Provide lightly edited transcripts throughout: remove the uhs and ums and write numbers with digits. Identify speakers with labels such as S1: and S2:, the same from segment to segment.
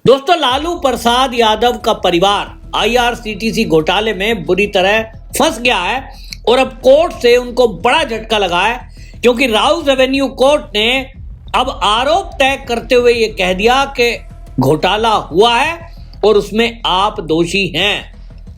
S1: दोस्तों, लालू प्रसाद यादव का परिवार आईआरसीटीसी घोटाले में बुरी तरह फंस गया है और अब कोर्ट से उनको बड़ा झटका लगा है, क्योंकि राउस एवेन्यू कोर्ट ने अब आरोप तय करते हुए यह कह दिया कि घोटाला हुआ है और उसमें आप दोषी हैं।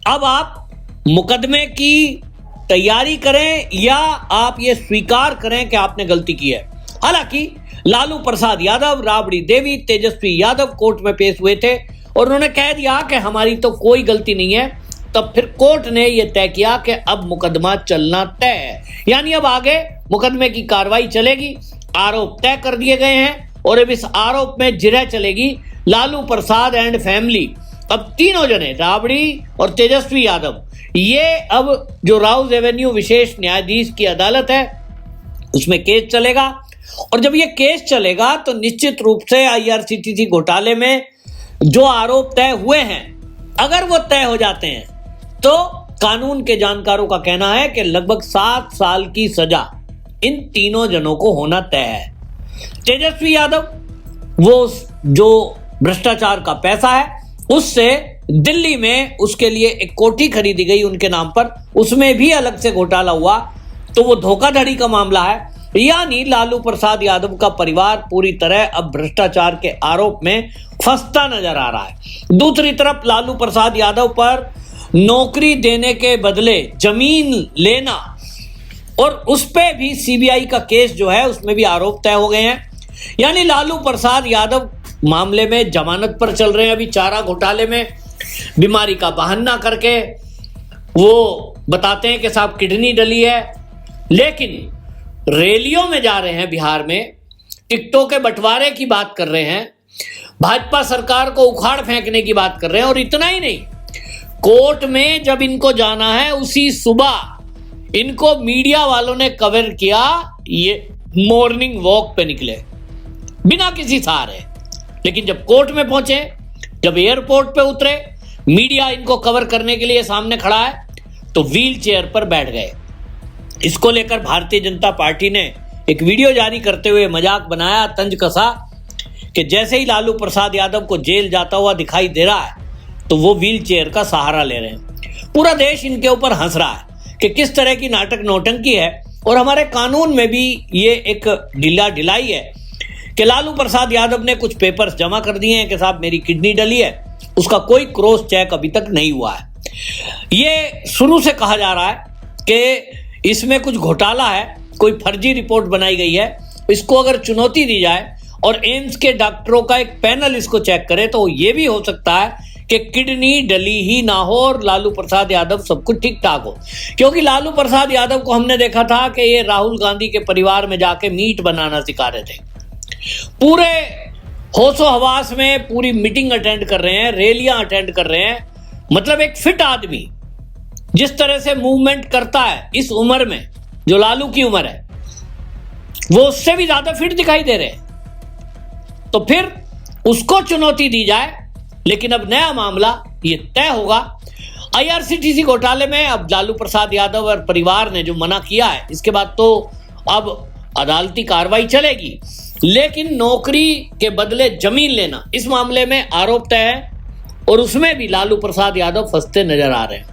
S1: अब आप मुकदमे की तैयारी करें या आप ये स्वीकार करें कि आपने गलती की है। हालांकि लालू प्रसाद यादव, राबड़ी देवी, तेजस्वी यादव कोर्ट में पेश हुए थे और उन्होंने कह दिया कि हमारी तो कोई गलती नहीं है। तब फिर कोर्ट ने यह तय किया कि अब मुकदमा चलना तय है, यानी अब आगे मुकदमे की कार्रवाई चलेगी। आरोप तय कर दिए गए हैं और अब इस आरोप में जिरह चलेगी लालू प्रसाद एंड फैमिली। अब तीनों जने, राबड़ी और तेजस्वी यादव, ये अब जो राउस एवेन्यू विशेष न्यायाधीश की अदालत है उसमें केस चलेगा और जब ये केस चलेगा तो निश्चित रूप से आईआरसीटीसी घोटाले में जो आरोप तय हुए हैं, अगर वो तय हो जाते हैं तो कानून के जानकारों का कहना है कि लगभग 7 साल की सजा इन तीनों जनों को होना तय है। तेजस्वी यादव, वो जो भ्रष्टाचार का पैसा है उससे दिल्ली में उसके लिए एक कोठी खरीदी गई उनके नाम पर, उसमें भी अलग से घोटाला हुआ, तो वो धोखाधड़ी का मामला है। यानी लालू प्रसाद यादव का परिवार पूरी तरह अब भ्रष्टाचार के आरोप में फंसता नजर आ रहा है। दूसरी तरफ लालू प्रसाद यादव पर नौकरी देने के बदले जमीन लेना और उस पे भी सीबीआई का केस जो है उसमें भी आरोप तय हो गए हैं। यानी लालू प्रसाद यादव मामले में जमानत पर चल रहे हैं अभी चारा घोटाले में। बीमारी का बहाना करके वो बताते हैं कि साहब किडनी डली है, लेकिन रैलियों में जा रहे हैं बिहार में, टिकटों के बंटवारे की बात कर रहे हैं, भाजपा सरकार को उखाड़ फेंकने की बात कर रहे हैं। और इतना ही नहीं, कोर्ट में जब इनको जाना है उसी सुबह इनको मीडिया वालों ने कवर किया, ये मॉर्निंग वॉक पे निकले बिना किसी सहारे। लेकिन जब कोर्ट में पहुंचे, जब एयरपोर्ट पे उतरे, मीडिया इनको कवर करने के लिए सामने खड़ा है, तो व्हील चेयर पर बैठ गए। इसको लेकर भारतीय जनता पार्टी ने एक वीडियो जारी करते हुए मजाक बनाया, तंज कसा कि जैसे ही लालू प्रसाद यादव को जेल जाता हुआ दिखाई दे रहा है तो वो व्हील चेयर का सहारा ले रहे हैं। पूरा देश इनके ऊपर हंस रहा है कि किस तरह की नाटक नौटंकी है। और हमारे कानून में भी ये एक ढिलाई है कि लालू प्रसाद यादव ने कुछ पेपर्स जमा कर दिए हैं कि साहब मेरी किडनी डली है, उसका कोई क्रॉस चेक अभी तक नहीं हुआ है। ये शुरू से कहा जा रहा है कि इसमें कुछ घोटाला है, कोई फर्जी रिपोर्ट बनाई गई है। इसको अगर चुनौती दी जाए और एम्स के डॉक्टरों का एक पैनल इसको चेक करे तो ये भी हो सकता है कि किडनी डली ही ना हो और लालू प्रसाद यादव सब कुछ ठीक ठाक हो। क्योंकि लालू प्रसाद यादव को हमने देखा था कि ये राहुल गांधी के परिवार में जाके मीट बनाना सिखा रहे थे, पूरे होशो हवास में पूरी मीटिंग अटेंड कर रहे हैं, रैलियां अटेंड कर रहे हैं। मतलब एक फिट आदमी जिस तरह से मूवमेंट करता है इस उम्र में, जो लालू की उम्र है, वो उससे भी ज्यादा फिट दिखाई दे रहे हैं। तो फिर उसको चुनौती दी जाए, लेकिन अब नया मामला ये तय होगा। आईआरसीटीसी घोटाले में अब लालू प्रसाद यादव और परिवार ने जो मना किया है, इसके बाद तो अब अदालती कार्रवाई चलेगी। लेकिन नौकरी के बदले जमीन लेना, इस मामले में आरोप तय है और उसमें भी लालू प्रसाद यादव फंसते नजर आ रहे हैं।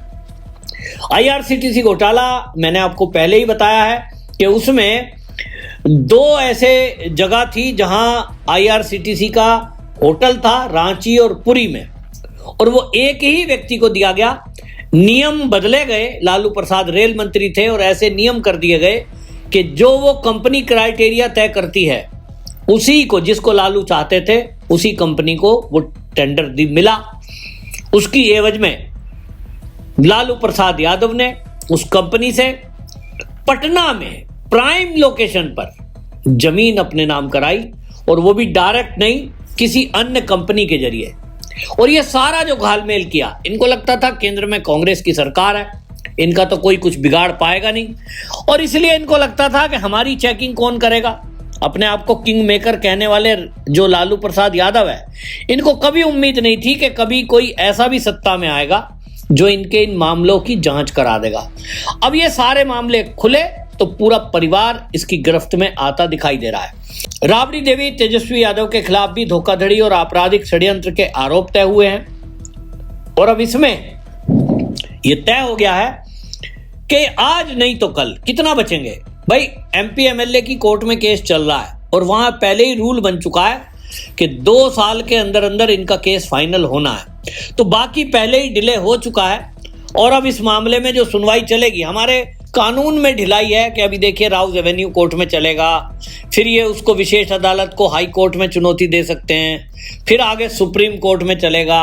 S1: आईआरसीटीसी घोटाला मैंने आपको पहले ही बताया है कि उसमें 2 ऐसे जगह थी जहां आईआरसीटीसी का होटल था, रांची और पुरी में, और वो एक ही व्यक्ति को दिया गया। नियम बदले गए, लालू प्रसाद रेल मंत्री थे और ऐसे नियम कर दिए गए कि जो वो कंपनी क्राइटेरिया तय करती है उसी को, जिसको लालू चाहते थे, उसी कंपनी को वो टेंडर मिला। उसकी एवज में लालू प्रसाद यादव ने उस कंपनी से पटना में प्राइम लोकेशन पर जमीन अपने नाम कराई, और वो भी डायरेक्ट नहीं, किसी अन्य कंपनी के जरिए। और ये सारा जो घालमेल किया, इनको लगता था केंद्र में कांग्रेस की सरकार है, इनका तो कोई कुछ बिगाड़ पाएगा नहीं, और इसलिए इनको लगता था कि हमारी चेकिंग कौन करेगा। अपने आप को किंग मेकर कहने वाले जो लालू प्रसाद यादव है, इनको कभी उम्मीद नहीं थी कि कभी कोई ऐसा भी सत्ता में आएगा जो इनके इन मामलों की जांच करा देगा। अब ये सारे मामले खुले तो पूरा परिवार इसकी गिरफ्त में आता दिखाई दे रहा है। राबड़ी देवी तेजस्वी यादव के खिलाफ भी धोखाधड़ी और आपराधिक षड्यंत्र के आरोप तय हुए हैं और अब इसमें यह तय हो गया है कि आज नहीं तो कल कितना बचेंगे। भाई एमपी एमएलए की कोर्ट में केस चल रहा है और वहां पहले ही रूल बन चुका है कि 2 साल के अंदर अंदर इनका केस फाइनल होना है, तो बाकी पहले ही डिले हो चुका है और अब इस मामले में जो सुनवाई चलेगी, हमारे कानून में ढिलाई है कि अभी देखिए राउज एवेन्यू कोर्ट में चलेगा, फिर ये उसको विशेष अदालत को हाई कोर्ट में चुनौती दे सकते हैं, फिर आगे सुप्रीम कोर्ट में चलेगा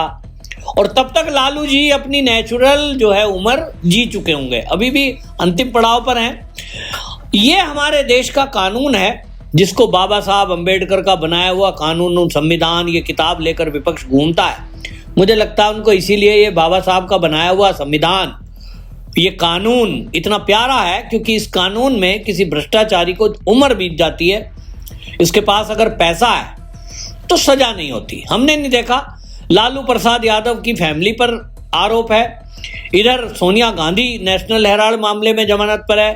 S1: और तब तक लालू जी अपनी नेचुरल जो है उम्र जी चुके होंगे, अभी भी अंतिम पड़ाव पर हैं। ये हमारे देश का कानून है जिसको बाबा साहब अंबेडकर का बनाया हुआ कानून, संविधान, ये किताब लेकर विपक्ष घूमता है। मुझे लगता है उनको इसीलिए ये बाबा साहब का बनाया हुआ संविधान, ये कानून इतना प्यारा है क्योंकि इस कानून में किसी भ्रष्टाचारी को उम्र बीत जाती है, इसके पास अगर पैसा है तो सजा नहीं होती। हमने नहीं देखा, लालू प्रसाद यादव की फैमिली पर आरोप है, इधर सोनिया गांधी नेशनल हेराल्ड मामले में जमानत पर है,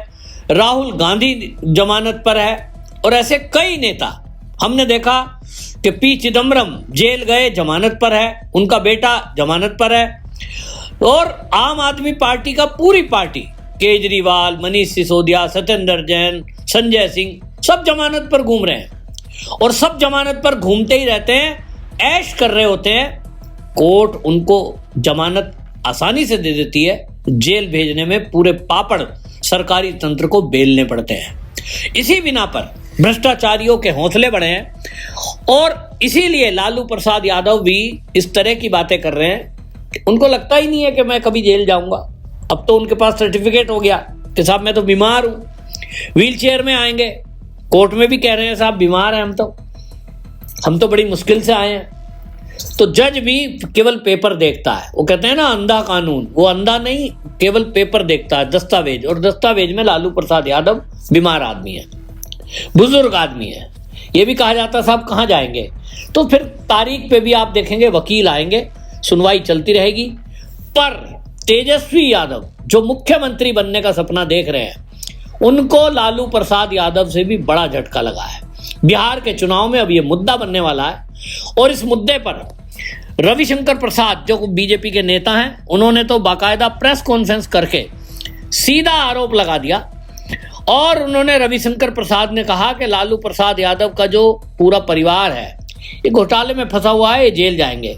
S1: राहुल गांधी जमानत पर है और ऐसे कई नेता हमने देखा कि पी चिदम्बरम जेल गए, जमानत पर है, उनका बेटा जमानत पर है और आम आदमी पार्टी का पूरी पार्टी, केजरीवाल, मनीष सिसोदिया, सत्येंद्र जैन, संजय सिंह, सब जमानत पर घूम रहे हैं और सब जमानत पर घूमते ही रहते हैं, ऐश कर रहे होते हैं। कोर्ट उनको जमानत आसानी से दे देती है, जेल भेजने में पूरे पापड़ सरकारी तंत्र को बेलने पड़ते हैं। इसी बिना पर भ्रष्टाचारियों के हौसले बढ़े हैं और इसीलिए लालू प्रसाद यादव भी इस तरह की बातें कर रहे हैं। उनको लगता ही नहीं है कि मैं कभी जेल जाऊंगा। अब तो उनके पास सर्टिफिकेट हो गया कि साहब मैं तो बीमार हूं, व्हील चेयर में आएंगे, कोर्ट में भी कह रहे हैं साहब बीमार हैं हम तो बड़ी मुश्किल से आए हैं। तो जज भी केवल पेपर देखता है, वो कहते हैं ना अंधा कानून, वो अंधा नहीं, केवल पेपर देखता है, दस्तावेज, और दस्तावेज में लालू प्रसाद यादव बीमार आदमी है, बुजुर्ग आदमी है। ये भी कहा जाता साहब कहाँ जाएंगे। तो फिर तारीख पे भी आप देखेंगे वकील आएंगे, सुनवाई चलती रहेगी। पर तेजस्वी यादव जो मुख्यमंत्री बनने का सपना देख रहे हैं, उनको लालू प्रसाद यादव से भी बड़ा झटका लगा है। बिहार के चुनाव में अब ये मुद्दा बनने वाला है और इस मुद्दे पर रविशंकर प्रसाद जो बीजेपी के नेता हैं, उन्होंने तो बाकायदा प्रेस कॉन्फ्रेंस करके सीधा आरोप लगा दिया और उन्होंने रविशंकर प्रसाद ने कहा कि लालू प्रसाद यादव का जो पूरा परिवार है ये घोटाले में फंसा हुआ है, ये जेल जाएंगे।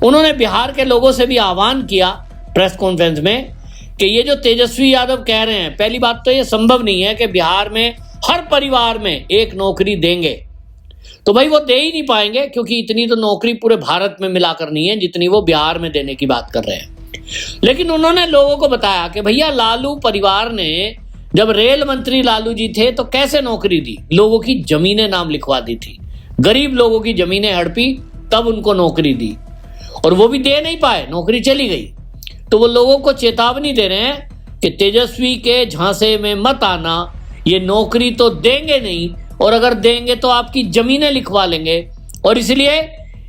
S1: उन्होंने बिहार के लोगों से भी आह्वान किया प्रेस कॉन्फ्रेंस में कि ये जो तेजस्वी यादव कह रहे हैं, पहली बात तो ये संभव नहीं है कि बिहार में हर परिवार में एक नौकरी देंगे, तो भाई वो दे ही नहीं पाएंगे क्योंकि इतनी तो नौकरी पूरे भारत में मिलाकर नहीं है जितनी वो बिहार में देने की बात कर रहे हैं। लेकिन उन्होंने लोगों को बताया कि भैया लालू परिवार ने जब रेल मंत्री लालू जी थे तो कैसे नौकरी दी, लोगों की जमीनें नाम लिखवा दी थी, गरीब लोगों की जमीनें हड़पी, तब उनको नौकरी दी और वो भी दे नहीं पाए, नौकरी चली गई। तो वो लोगों को चेतावनी दे रहे हैं कि तेजस्वी के झांसे में मत आना, ये नौकरी तो देंगे नहीं और अगर देंगे तो आपकी जमीनें लिखवा लेंगे। और इसलिए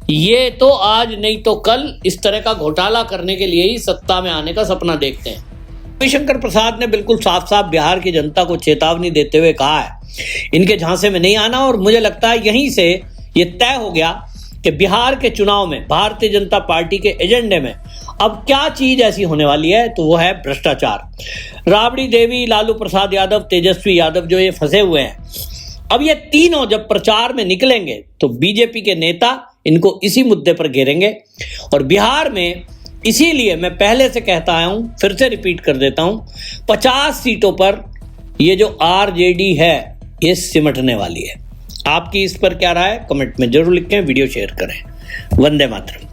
S1: ये तो आज नहीं तो कल इस तरह का घोटाला करने के लिए ही सत्ता में आने का सपना देखते हैं। रविशंकर प्रसाद ने बिल्कुल साफ साफ बिहार की जनता को चेतावनी देते हुए कहा है इनके झांसे में नहीं आना। और मुझे लगता है यहीं से ये तय हो गया कि बिहार के चुनाव में भारतीय जनता पार्टी के एजेंडे में अब क्या चीज ऐसी होने वाली है, तो वो है भ्रष्टाचार। राबड़ी देवी, लालू प्रसाद यादव, तेजस्वी यादव जो ये फंसे हुए हैं, अब ये तीनों जब प्रचार में निकलेंगे तो बीजेपी के नेता इनको इसी मुद्दे पर घेरेंगे। और बिहार में इसीलिए मैं पहले से कहता आया हूं, फिर से रिपीट कर देता हूं, 50 सीटों पर ये जो आरजेडी है ये सिमटने वाली है। आपकी इस पर क्या राय है कमेंट में जरूर लिखें, वीडियो शेयर करें। वंदे मातरम।